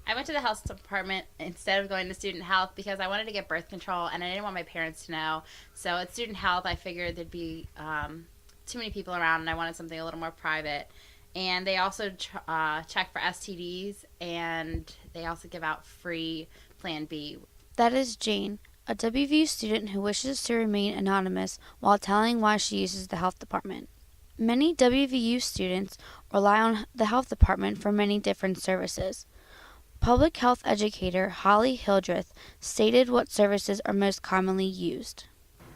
I went to the health department instead of going to student health because I wanted to get birth control and I didn't want my parents to know. So at student health, I figured there'd be too many people around and I wanted something a little more private. And they also check for STDs and they also give out free Plan B. That is Jane, a WVU student who wishes to remain anonymous while telling why she uses the health department. Many WVU students rely on the health department for many different services. Public health educator Holly Hildreth stated what services are most commonly used.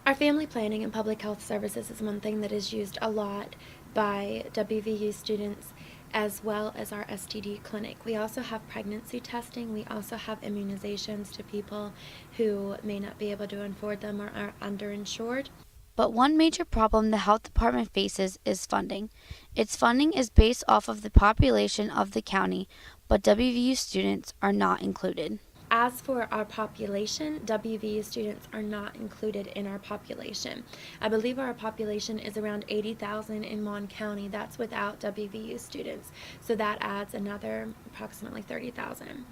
Our family planning and public health services is one thing that is used a lot by WVU students, as well as our STD clinic. We also have pregnancy testing. We also have immunizations to people who may not be able to afford them or are underinsured. But one major problem the health department faces is funding. Its funding is based off of the population of the county, but WVU students are not included. As for our population, WVU students are not included in our population. I believe our population is around 80,000 in Mon County. That's without WVU students. So that adds another approximately 30,000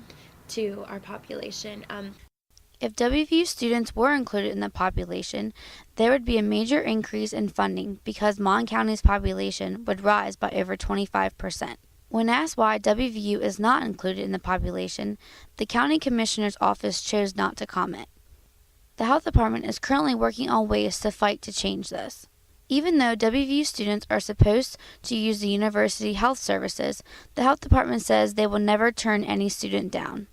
to our population. If WVU students were included in the population, there would be a major increase in funding because Mon County's population would rise by over 25%. When asked why WVU is not included in the population, the county commissioner's office chose not to comment. The health department is currently working on ways to fight to change this. Even though WVU students are supposed to use the university health services, the health department says they will never turn any student down.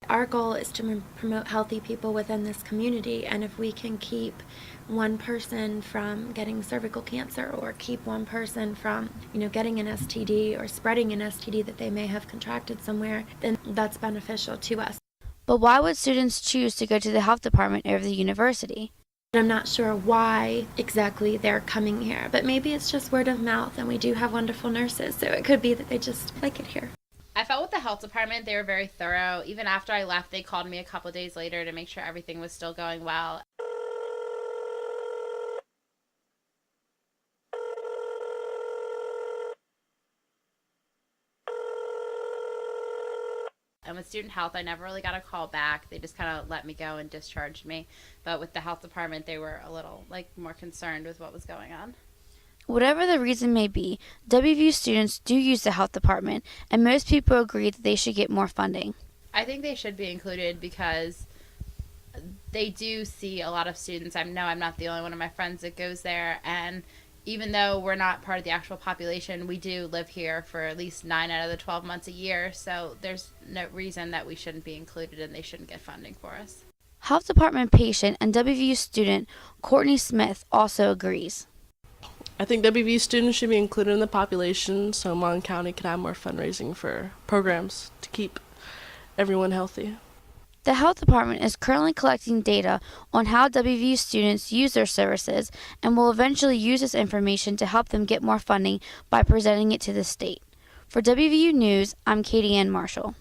Our goal is to promote healthy people within this community, and if we can keep one person from getting cervical cancer or keep one person from, getting an STD or spreading an STD that they may have contracted somewhere, then that's beneficial to us. But why would students choose to go to the health department over the university? I'm not sure why exactly they're coming here, but maybe it's just word of mouth, and we do have wonderful nurses, so it could be that they just like it here. I felt with the health department, they were very thorough. Even after I left, they called me a couple of days later to make sure everything was still going well. And with student health, I never really got a call back. They just kind of let me go and discharged me. But with the health department, they were a little more concerned with what was going on. Whatever the reason may be, WVU students do use the health department, and most people agree that they should get more funding. I think they should be included because they do see a lot of students. I know I'm not the only one of my friends that goes there, and even though we're not part of the actual population, we do live here for at least 9 out of the 12 months a year, so there's no reason that we shouldn't be included and they shouldn't get funding for us. Health department patient and WVU student Courtney Smith also agrees. I think WVU students should be included in the population so Mon County can have more fundraising for programs to keep everyone healthy. The health department is currently collecting data on how WVU students use their services and will eventually use this information to help them get more funding by presenting it to the state. For WVU News, I'm Katie Ann Marshall.